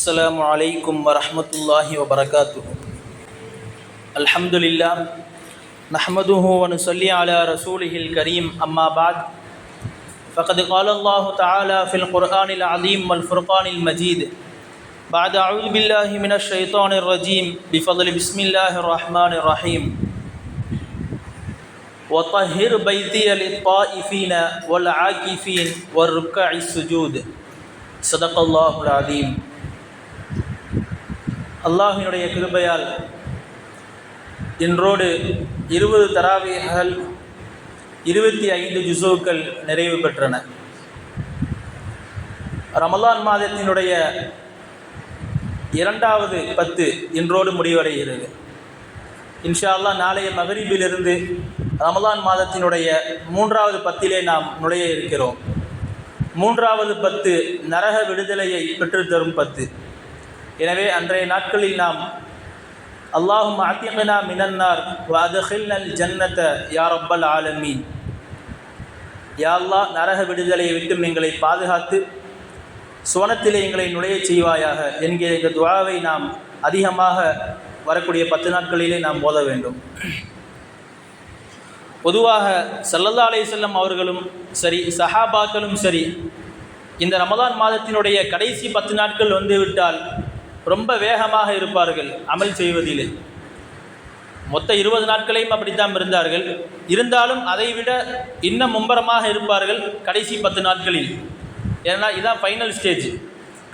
السلام عليكم ورحمة الله وبركاته. الحمد لله نحمده ونصلي على رسوله الكريم. أما بعد فقد قال الله تعالى في القرآن العظيم والفرقان المجيد بعد أعوذ بالله من الشيطان الرجيم بفضل بسم الله الرحمن الرحيم. وطهر بيتي للطائفين والعاكفين والركع السجود. صدق الله العظيم. அல்லாஹ்வினுடைய கிருபையால் இன்றோடு 20 தராவீஹ்கள் 25 ஜுஸூக்கள் நிறைவு பெற்றன. ரமலான் மாதத்தினுடைய 2வது 10 இன்றோடு முடிவடைகிறது. இன்ஷா அல்லாஹ் நாளைய மகரிபிலிருந்து ரமலான் மாதத்தினுடைய 3வது 10 நாம் நுழைய இருக்கிறோம். 3வது 10 நரக விடுதலையை பெற்றுத்தரும் 10. எனவே அன்றைய நாட்களில் நாம் அல்லாஹும்ம அத்திக்னா மினன்னார் வ அத்கில்னல் ஜன்னத யா ரப்பல் ஆலமீன், யா அல்லாஹ் நரக விடுதலையை விட்டு எங்களை பாதுகாத்து சுவனத்திலே எங்களை நுழைய செய்வாயாக என்கிற இந்த துஆவை நாம் அதிகமாக வரக்கூடிய 10 நாட்களிலே நாம் ஓத வேண்டும். பொதுவாக ஸல்லல்லாஹு அலைஹி வஸல்லம் அவர்களும் சரி, சஹாபாக்களும் சரி, இந்த ரமலான் மாதத்தினுடைய கடைசி 10 நாட்கள் வந்துவிட்டால் ரொம்ப வேகமாக இருப்பார்கள் அமல் செய்வதிலே. மொத்த 20 நாட்களையும் அப்படித்தான் இருந்தார்கள். இருந்தாலும் அதைவிட இன்னும் மும்பரமாக இருப்பார்கள் கடைசி 10 நாட்களில். ஏன்னா இதான் ஃபைனல் ஸ்டேஜ்.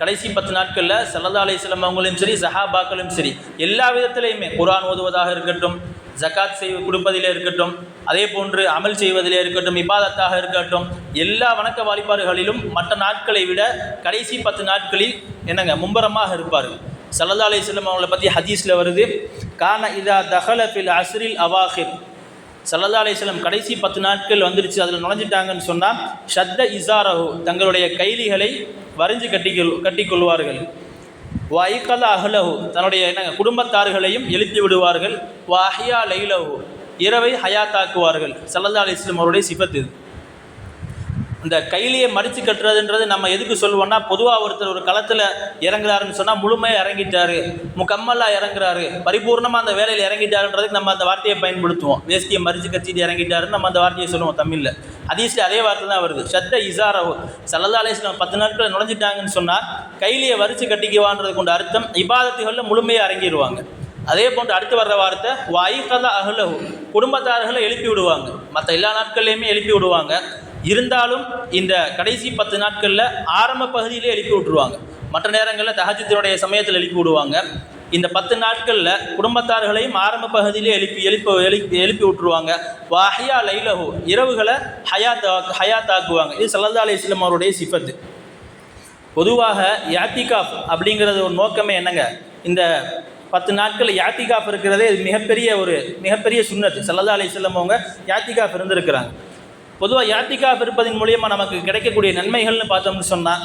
கடைசி 10 நாட்களில் ஸல்லல்லாஹு அலைஹி வஸல்லம் அவங்களும் சரி, சஹாபாக்களும் சரி, எல்லா விதத்திலையுமே குர்ஆன் ஓதுவதாக இருக்கட்டும், ஜகாத் கொடுப்பதிலே இருக்கட்டும், அதே போன்று அமல் செய்வதிலே இருக்கட்டும், இபாதத்தாக இருக்கட்டும், எல்லா வணக்க வழிபாடுகளிலும் மற்ற நாட்களை விட கடைசி 10 நாட்களில் மும்பரமாக இருப்பார்கள். ஸல்லல்லாஹு அலைஹி வஸல்லம் அவங்களை பற்றி ஹதீஸில் வருது, கான இதா தஹல ஃபில் அஸ்ரில் அவாஹிர். ஸல்லல்லாஹு அலைஹி வஸல்லம் கடைசி 10 நாட்கள் வந்துருச்சு, அதில் நுழைஞ்சிட்டாங்கன்னு சொன்னால் ஷத்த இசாரஹு, தங்களுடைய கைலிகளை வரைஞ்சு கட்டிக்கொள்வார்கள். வைகல அஹ்லஹு, தன்னுடைய குடும்பத்தார்களையும் எழுப்பி விடுவார்கள். வாஹியா லைலஹு, இரவை ஹயாத்தாக்குவார்கள். ஸல்லல்லாஹு அலைஹி வஸல்லம் அவருடைய சிஃபத் இது. இந்த கைலியை மடித்து கட்டுறதுன்றது நம்ம எதுக்கு சொல்லுவோம்னா, பொதுவாக ஒருத்தர் ஒரு களத்தில் இறங்குறாருன்னு சொன்னால் முழுமையாக இறங்கிட்டாரு, முக்கம்மலாக இறங்குறாரு, பரிபூர்ணமாக அந்த வேலையில் இறங்கிட்டாருன்றதுக்கு நம்ம அந்த வார்த்தையை பயன்படுத்துவோம். வேஷ்டியை மடித்து கட்டிட்டு இறங்கிட்டாருன்னு நம்ம அந்த வார்த்தையை சொல்லுவோம் தமிழில். ஹதீஸில் அதே வார்த்தை தான் வருது, ஷத்த இசாரஹு. ஸல்லல்லாஹு அலைஹி வஸல்லம் 10 நாட்கள் நுழைஞ்சிட்டாங்கன்னு சொன்னால் கைலியை வரிச்சு கட்டிக்குவான்றது கொண்ட அர்த்தம் இபாதத்துகளில் முழுமையாக இறங்கிடுவாங்க. அதே போன்று அடுத்து வர்ற வார்த்தை வைகல அஹ்லஹு, குடும்பத்தார்களை எழுப்பி விடுவாங்க. மற்ற எல்லா நாட்கள்லையுமே எழுப்பி விடுவாங்க. இருந்தாலும் இந்த கடைசி 10 நாட்களில் ஆரம்ப பகுதியிலே எழுப்பி விட்டுருவாங்க. மற்ற நேரங்களில் தஹஜ்ஜுடைய சமயத்தில் எழுப்பி விடுவாங்க. இந்த 10 நாட்களில் குடும்பத்தார்களையும் ஆரம்ப பகுதியிலே எழுப்பி விட்டுருவாங்க. வாஹியா லைலஹு, இரவுகளை ஹயாத்தாக்குவாங்க. இது ஸல்லல்லாஹு அலைஹி வஸல்லம் அவருடைய சிஃபத்து. பொதுவாக யாத்திகாஃப் அப்படிங்கிறது ஒரு நோக்கமே என்னங்க, இந்த 10 நாட்கள் யாத்திகாஃப் இருக்கிறதே இது மிகப்பெரிய சுன்னத். ஸல்லல்லாஹு அலைஹி வஸல்லம் அவங்க யாத்திகாஃப் இருந்திருக்கிறாங்க. பொதுவாக யாத்திகாஃப் இருப்பதன் மூலியமாக நமக்கு கிடைக்கக்கூடிய நன்மைகள்னு பார்த்தோம்னு சொன்னால்,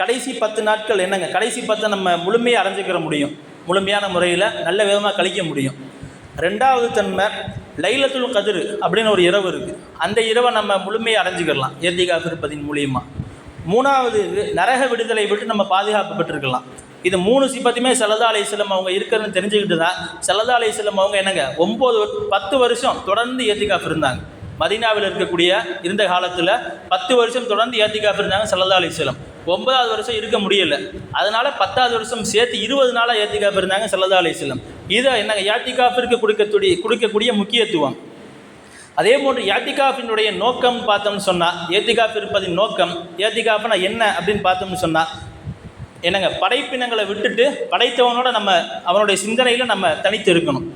கடைசி 10 நாட்கள் கடைசி 10 நம்ம முழுமையாக அடைஞ்சிக்கிற முடியும், முழுமையான முறையில் நல்ல விதமாக கழிக்க முடியும். 2வது தன்மை லைலத்துல் கத்ர் அப்படின்னு ஒரு இரவு இருக்குது, அந்த இரவை நம்ம முழுமையாக அடைஞ்சிக்கலாம் யாத்திகாஃப் இருப்பதின் மூலியமாக. 3வது நரக விடுதலை விட்டு நம்ம பாதுகாப்பு பெற்றுக்கலாம். இது 3 சிபத்துமே ஸல்லல்லாஹு அலைஹி வஸல்லம் அவங்க இருக்கிறதுன்னு தெரிஞ்சுக்கிட்டு தான் ஸல்லல்லாஹு அலைஹி வஸல்லம் அவங்க 10 வருஷம் தொடர்ந்து யாத்திகாஃப் இருந்தாங்க. மதீனாவில் இருந்த காலத்தில் 10 வருஷம் தொடர்ந்து யாத்திகாஃப் இருந்தாங்க ஸல்லல்லாஹு அலைஹி வஸல்லம். 9வது வருஷம் இருக்க முடியலை, அதனால் 10வது வருஷம் சேர்த்து 20 நாளாக யாத்திகாஃப் இருந்தாங்க ஸல்லல்லாஹு அலைஹி வஸல்லம். இதை யாத்திகாஃபிற்கு கொடுக்கக்கூடிய முக்கியத்துவம். அதே போன்று யாத்திகாஃபினுடைய நோக்கம் பார்த்தோம்னு சொன்னால், யாத்திகாஃப் இருப்பதின் நோக்கம், யாத்திகாஃப்னா என்ன அப்படின்னு பார்த்தோம்னு சொன்னால் படைப்பினங்களை விட்டுட்டு படைத்தவனோட அவனுடைய சிந்தனையில் நம்ம தனித்து இருக்கணும்.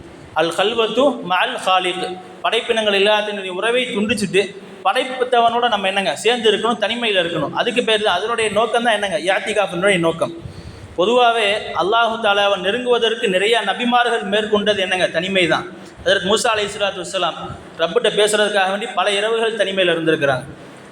அல் கல்வத்து மல் ஹாலிக், படைப்பினங்கள் எல்லாத்தினுடைய உறவை துண்டிச்சுட்டு படைத்தவனோட நம்ம சேர்ந்து இருக்கணும், தனிமையில் இருக்கணும். அதுக்கு பேர் தான், அதனுடைய நோக்கம் தான் யாத்திகாஃபினுடைய நோக்கம். பொதுவாகவே அல்லாஹு தஆலாவை நெருங்குவதற்கு நிறையா நபிமார்கள் மேற்கொண்டது தனிமை தான். அதற்கு மூசா அலைஹிஸ்ஸலாத்து வஸ்ஸலாம் ரப்பிட்ட பேசுகிறதுக்காக வேண்டி பல இரவுகள் தனிமையில் இருந்திருக்கிறாங்க.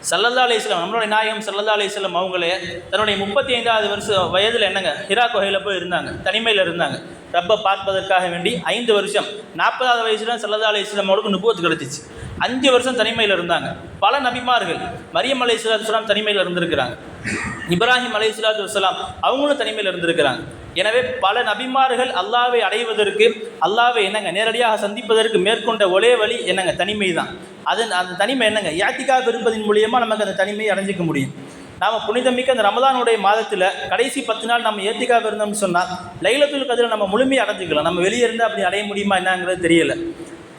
ஸல்லல்லாஹு அலைஹி வஸல்லம் நம்மளுடைய நாயகம் ஸல்லல்லாஹு அலைஹி வஸல்லம் அவங்களே தன்னுடைய 35வது வயதில் ஹிரா குகையில் போய் இருந்தாங்க, தனிமையில் இருந்தாங்க. ரப்பை பார்ப்பதற்காக வேண்டி 5 வருஷம், 40வது வயசுல ஸல்லல்லாஹு அலைஹி வஸல்லம் அவங்களுக்கு நுபுவத் கிடைச்சிச்சு. 5 வருஷம் தனிமையில் இருந்தாங்க. பல நபிமார்கள், மரியம் அலைஹிஸ்ஸலாத்து வஸ்ஸலாம் தனிமையில் இருந்திருக்கிறாங்க. இப்ராஹிம் அலைஹிஸ்ஸலாத்து வஸ்ஸலாம் அவங்களும் தனிமையில் இருந்திருக்கிறாங்க. எனவே பல நபிமார்கள் அல்லாஹ்வை அடைவதற்கு, அல்லாஹ்வை என்னங்க நேரடியாக சந்திப்பதற்கு மேற்கொண்ட ஒரே வழி என்னங்க தனிமை தான். அந்த தனிமை என்னங்க இஅ்திகாஃப் இருப்பதன் மூலியமாக நமக்கு அந்த தனிமையை அடைஞ்சிக்க முடியும். நாம் புனிதமிக்க அந்த ரமலானுடைய மாதத்தில் கடைசி 10 நாள் நம்ம இஅ்திகாஃப் இருந்தோம்னு சொன்னால் லைலத்துல் கத்ர் நம்ம முழுமையாக அடைஞ்சிக்கலாம். நம்ம வெளியே இருந்தால் அப்படி அடைய முடியுமா என்னங்கிறது தெரியலை.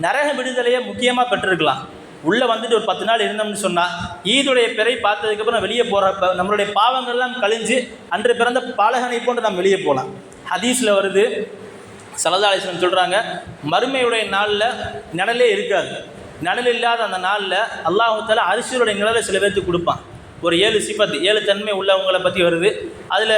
நரக விடுதலையை முக்கியமாக பெற்றிருக்கலாம். உள்ளே வந்துட்டு ஒரு 10 நாள் இருந்தோம்னு சொன்னால் ஈதுடைய பிறை பார்த்ததுக்கப்புறம் வெளியே போகிறப்ப நம்மளுடைய பாவங்கள்லாம் கழிஞ்சு அன்று பிறந்த பாலகனை போன்று நம்ம வெளியே போகலாம். ஹதீஸில் வருது, ஸல்லல்லாஹு அலைஹி வஸல்லம் சொல்கிறாங்க, மறுமையுடைய நாளில் நிழலே இருக்காது. நிழல் இல்லாத அந்த நாளில் அல்லாஹ் தஆலா அரிசியுடைய நிழலை சில பேருக்கு கொடுப்பான். ஒரு 7 சிஃபத் 7 தன்மை உள்ளவங்களை பற்றி வருது. அதில்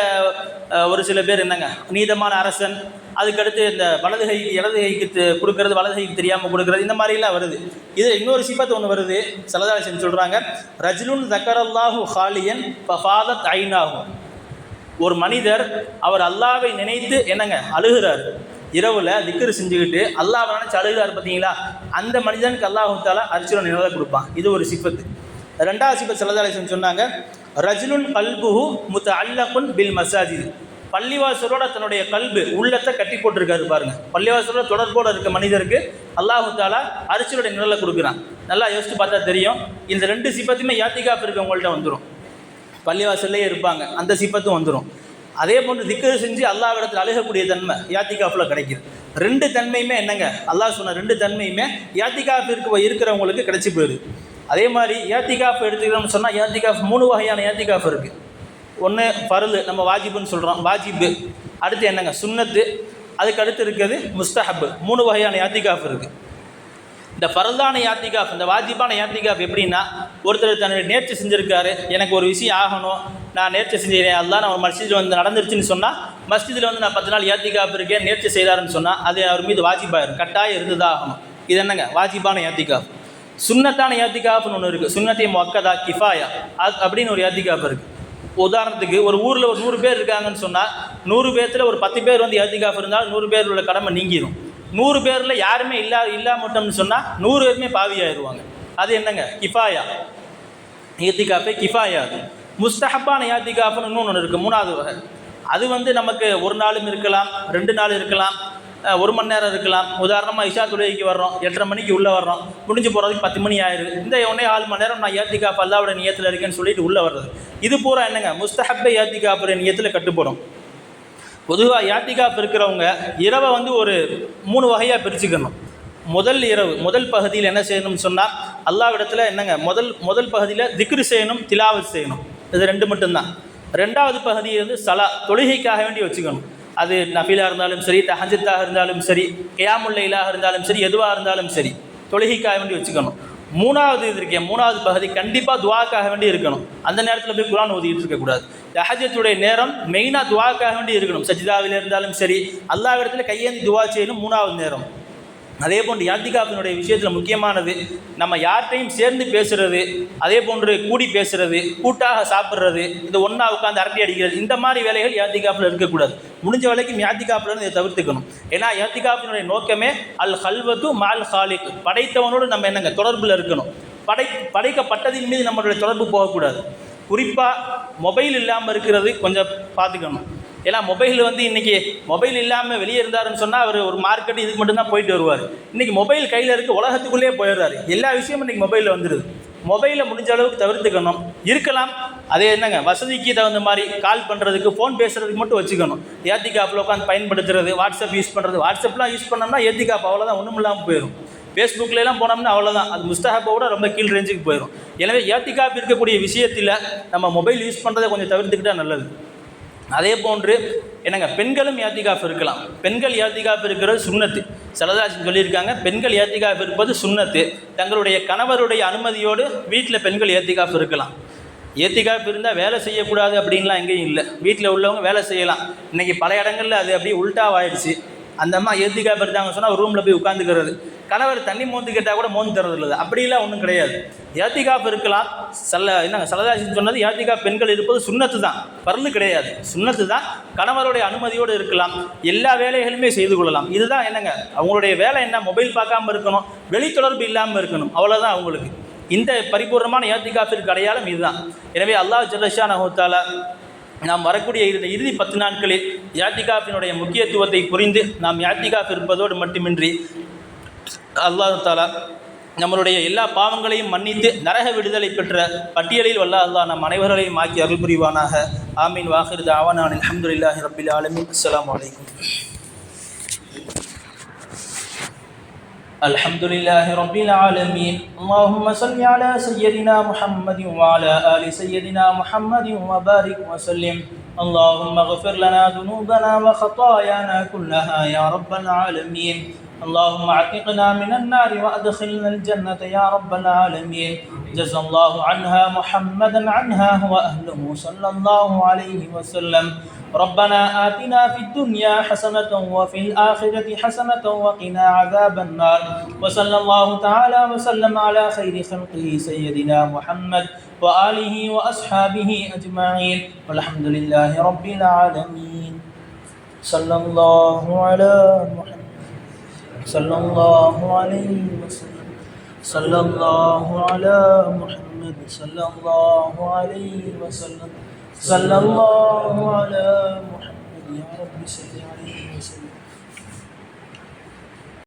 ஒரு சில பேர் என்னங்க நீதமான அரசன், அதுக்கடுத்து இந்த வலது கைக்கு கொடுக்கறது, வலது கைக்கு தெரியாமல் கொடுக்கறது, இந்த மாதிரிலாம் வருது. இது இன்னொரு சிஃபத் ஒன்று வருது. ஸல்லல்லாஹு அலைஹி வஸல்லம் சொல்கிறாங்க, ரஜுலுன் ஸக்கரல்லாஹு ஹாலியன் ஃபஃபாதத் ஐனாஹு. ஒரு மனிதர் அவர் அல்லாஹ்வை நினைத்து என்னங்க அழுகிறார். இரவில் திக்ர் செஞ்சுக்கிட்டு அல்லாஹ்வை நினைச்சு அழுகிறார் பார்த்தீங்களா, அந்த மனிதனுக்கு அல்லாஹ் தஆலா அரிசியோட நிழலை கொடுப்பான். இது ஒரு சிஃபத்து. ரெண்டாவது சிஃபத் ஸல்லல்லாஹு அலைஹி வஸல்லம் சொன்னாங்க, ரஜுலுன் கல்புஹு முத்தஅல்லகுன் பில் மசாஜித். பள்ளிவாசலோட தன்னுடைய கல்பு உள்ளத்தை கட்டி போட்டிருக்காரு பாருங்க. பள்ளிவாசலோட தொடர்போடு இருக்க மனிதருக்கு அல்லாஹ் தஆலா அரிசியோட நிழலை கொடுக்குறான். நல்லா யோசிச்சு பார்த்தா தெரியும். இந்த 2 சிஃபத்துமே இஅ்திகாஃப் இருக்கவங்கள்ட்ட வந்துடும். பள்ளிவாசல்லே இருப்பாங்க, அந்த சிஃபத்தும் வந்துடும். அதே போன்று திக்ர் செஞ்சு அல்லாஹ்விடத்தில் அழுகக்கூடிய தன்மை இஅ்திகாஃப்ல கிடைக்குது. 2 தன்மையுமே என்னங்க அல்லாஹ் சொன்ன 2 தன்மையுமே இஅ்திகாஃப் இருக்கிறவங்களுக்கு கிடைச்சி போயிடுது. அதே மாதிரி இஅ்திகாஃப் எடுத்துக்கிறோம்னு சொன்னால் இஅ்திகாஃப் 3 வகையான இஅ்திகாஃப் இருக்குது. ஒன்று ஃபர்லு, நம்ம வாஜிபுன்னு சொல்கிறோம், வாஜிபு. அடுத்து என்னங்க சுன்னத்து, அதுக்கு அடுத்து இருக்கிறது முஸ்தஹப். 3 வகையான இஅ்திகாஃப் இருக்குது. இந்த ஃபர்லான இஅ்திகாஃப், இந்த வாஜிபான இஅ்திகாஃப் எப்படின்னா, ஒருத்தர் தன்னுடைய நேர்ச்சி செஞ்சுருக்காரு, எனக்கு ஒரு விஷயம் ஆகணும், நான் நேர்ச்சி செஞ்சுக்கிறேன், அல்லாஹ் நம்ம மஸ்ஜிதில் வந்து நடந்துருச்சுன்னு சொன்னால், மஸ்ஜிதில் வந்து நான் 10 நாள் இஅ்திகாஃப் இருக்கேன் நேர்ச்சி செய்தாருன்னு சொன்னால் அது அவர் மீது வாஜிபாயிரும், கட்டாயம் இருந்துதான் ஆகணும். இது என்னங்க வாஜிபான இஅ்திகாஃப். சுன்னத்தான இஅ்திகாஃப்னு ஒன்று இருக்குது. சுன்னத்தை முஅக்கதா கிஃபாயா அப்படின்னு ஒரு இஅ்திகாஃப் இருக்குது. உதாரணத்துக்கு ஒரு ஊரில் ஒரு 100 பேர் இருக்காங்கன்னு சொன்னால் 100 பேர்த்தில் ஒரு 10 பேர் வந்து இஅ்திகாஃப் இருந்தால் 100 பேர் உள்ள கடமை நீங்கிடும். 100 பேரில் யாருமே இல்லாமட்டோம்னு சொன்னால் 100 பேருமே பாவியாயிருவாங்க. அது என்னங்க கிஃபாயா, இஅ்திகாஃபே கிஃபாயா. முஸ்தஹப்பான இஅ்திகாஃப்னு இன்னொன்று இருக்குது, 3வது வகை. அது வந்து நமக்கு 1 நாளும் இருக்கலாம், 2 நாள் இருக்கலாம், 1 மணி நேரம் இருக்கலாம். உதாரணமாக இஷா தொழுகைக்கு வர்றோம், 8:30 மணிக்கு உள்ளே வர்றோம், முடிஞ்சு போகிறதுக்கு 10 மணி ஆயிடுது. இந்த 1.25 மணி நேரம் நான் இஅ்திகாஃப் அல்லாஹ்வுடைய நியத்தில் இருக்கேன்னு சொல்லிட்டு உள்ளே வர்றது, இது பூரா என்னங்க முஸ்தஹப்பே இஅ்திகாஃபுடைய நியத்தில் கட்டுப்படும். பொதுவாக இஅ்திகாஃப் இருக்கிறவங்க இரவை வந்து ஒரு 3 வகையாக பிரிச்சுக்கணும். முதல் இரவு முதல் பகுதியில் என்ன செய்யணும்னு சொன்னால் அல்லாஹ்விடத்தில் என்னங்க முதல் பகுதியில் திக்ர் செய்யணும், திலாவத் செய்யணும். இது 2 மட்டும்தான். 2வது பகுதியை வந்து சலா தொழுகைக்காக வேண்டி வச்சுக்கணும். அது நஃபிலாக இருந்தாலும் சரி, தஹஜ்ஜுத்தாக இருந்தாலும் சரி, கியாமுல் லைலாக இருந்தாலும் சரி, எதுவாக இருந்தாலும் சரி தொழுகைக்காக வேண்டி வச்சுக்கணும். 3வது இது இருக்கேன், 3வது பகுதி கண்டிப்பாக துஆக்காக வேண்டி இருக்கணும். அந்த நேரத்தில் போய் குர்ஆன் ஓதிட்டு இருக்கக்கூடாது. தஹஜ்ஜுடைய நேரம் மெயினாக துஆக்காக வேண்டி இருக்கணும். சஜ்தாவில் இருந்தாலும் சரி அல்லாஹ்விடத்தில் கையேந்தி துஆ செய்யணும் 3வது நேரம். அதே போன்று இஅ்திகாஃபினுடைய விஷயத்தில் முக்கியமானது நம்ம யார்கிட்டையும் சேர்ந்து பேசுகிறது, அதே போன்று கூடி பேசுகிறது, கூட்டாக சாப்பிட்றது, இந்த ஒன்றா உட்காந்து அரட்டை அடிக்கிறது, இந்த மாதிரி வேலைகள் இஅ்திகாஃபில் இருக்கக்கூடாது. முடிஞ்ச வரைக்கும் இஅ்திகாஃபில் இதை தவிர்த்துக்கணும். ஏன்னா இஅ்திகாஃபினுடைய நோக்கமே அல் ஹல்வத்து மால் ஹாலிக், படைத்தவனோடு நம்ம என்னங்க தொடர்பில் இருக்கணும். படைக்கப்பட்டதின் மீது நம்மளுடைய தொடர்பு போகக்கூடாது. குறிப்பாக மொபைல் இல்லாமல் இருக்கிறது கொஞ்சம் பார்த்துக்கணும். ஏன்னா மொபைல் வந்து இன்றைக்கி மொபைல் இல்லாமல் வெளியே இருந்தாருன்னு சொன்னால் அவர் ஒரு மார்க்கெட் இதுக்கு மட்டும்தான் போயிட்டு வருவார். இன்றைக்கி மொபைல் கையில் இருக்க உலகத்துக்குள்ளேயே போயிடுறாரு. எல்லா விஷயமும் இன்றைக்கி மொபைலில் வந்துடுது. மொபைலை முடிஞ்ச அளவுக்கு தவிர்த்துக்கணும். இருக்கலாம் அதே என்னங்க வசதிக்கு தகுந்த மாதிரி கால் பண்ணுறதுக்கு, ஃபோன் பேசுகிறதுக்கு மட்டும் வச்சுக்கணும். இஅ்திகாஃபில் உட்காந்து பயன்படுத்துறது, வாட்ஸ்அப் யூஸ் பண்ணுறது, வாட்ஸ்அப்லாம் யூஸ் பண்ணோம்னா இஅ்திகாஃப் அவ்வளோதான், ஒன்றும் இல்லாமல் போயிடும். ஃபேஸ்புக்கிலலாம் போனோம்னா அவ்வளோதான், அது முஸ்தஹப்போட ரொம்ப கீழ் ரேஞ்சுக்கு போயிடும். எனவே இஅ்திகாஃப் இருக்கக்கூடிய விஷயத்தில் நம்ம மொபைல் யூஸ் பண்ணுறதை கொஞ்சம் தவிர்த்துக்கிட்டால் நல்லது. அதே போன்று என்னங்க பெண்களும் இஅ்திகாஃப் இருக்கலாம். பெண்கள் இஅ்திகாஃப் இருக்கிறது சுன்னத்து. ஸல்லல்லாஹு அலைஹி வஸல்லம் சொல்லியிருக்காங்க, பெண்கள் இஅ்திகாஃப் இருப்பது சுன்னத்து. தங்களுடைய கணவருடைய அனுமதியோடு வீட்டில் பெண்கள் இஅ்திகாஃப் இருக்கலாம். இஅ்திகாஃப் இருந்தால் வேலை செய்யக்கூடாது அப்படின்லாம் எங்கேயும் இல்லை. வீட்டில் உள்ளவங்க வேலை செய்யலாம். இன்றைக்கி பல இடங்களில் அது அப்படியே உல்ட்டாவாயிடுச்சு. அந்த அம்மா இஅ்திகாஃப் இருந்தாங்க சொன்னால் ரூமில் போய் உட்காந்துக்கிறது, கணவர் தண்ணி மோந்து கேட்டால் கூட மோந்து தரது இல்லை. அப்படிலாம் ஒன்றும் கிடையாது. இஅ்திகாஃப் இருக்கலாம். ஸல்லல்லாஹு அலைஹி வஸல்லம் சொன்னது இஅ்திகாஃப் பெண்கள் இருப்பது சுன்னத்து தான், ஃபர்லு கிடையாது, சுன்னத்து தான். கணவருடைய அனுமதியோடு இருக்கலாம், எல்லா வேலைகளுமே செய்து கொள்ளலாம். இதுதான் என்னங்க அவங்களுடைய வேலை என்ன, மொபைல் பார்க்காம இருக்கணும், வெளி தொடர்பு இல்லாமல் இருக்கணும், அவ்வளோதான் அவங்களுக்கு. இந்த பரிபூர்ணமான இஅ்திகாஃபிற்கு அடையாளம் இதுதான். எனவே அல்லாஹ் ஜல்லஷானஹு தஆலா நாம் வரக்கூடிய இந்த இறுதி 10 நாட்களில் இஅ்திகாஃபினுடைய முக்கியத்துவத்தை புரிந்து நாம் இஅ்திகாஃப் இருப்பதோடு மட்டுமின்றி அல்லாஹ் தஆலா நம்மளுடைய எல்லா பாவங்களையும் மன்னித்து நரக விடுதலை பெற்ற பட்டியலில் அல்லாஹ் நம் அனைவர்களையும் ஆக்கி அருள் புரிவானாக. ஆமீன். வாஹிர் தஅவானா அல்ஹம்துலில்லாஹி ரப்பில் ஆலமீன். அஸ்ஸலாமு அலைக்கும். الحمد لله رب العالمين. اللهم صل على سيدنا محمد وعلى آل سيدنا محمد وبارك وسلم. اللهم اغفر لنا ذنوبنا وخطايانا كلها يا رب العالمين. اللهم اعتقنا من النار وادخلنا الجنة يا رب العالمين. جزا الله عنها محمدا عنها وأهله صلى الله عليه وسلم. ربنا آتنا في الدنيا حسنة وفي الآخرة حسنة وقنا عذاب النار. وصلى الله تعالى وسلم على خير خلقه سيدنا محمد وآله وأصحابه أجمعين والحمد لله رب العالمين. صلى الله على محمد صلى الله عليه وسلم. صلى الله على محمد صلى الله عليه وسلم. صلى الله على محمد يا رب صل عليه وسلم.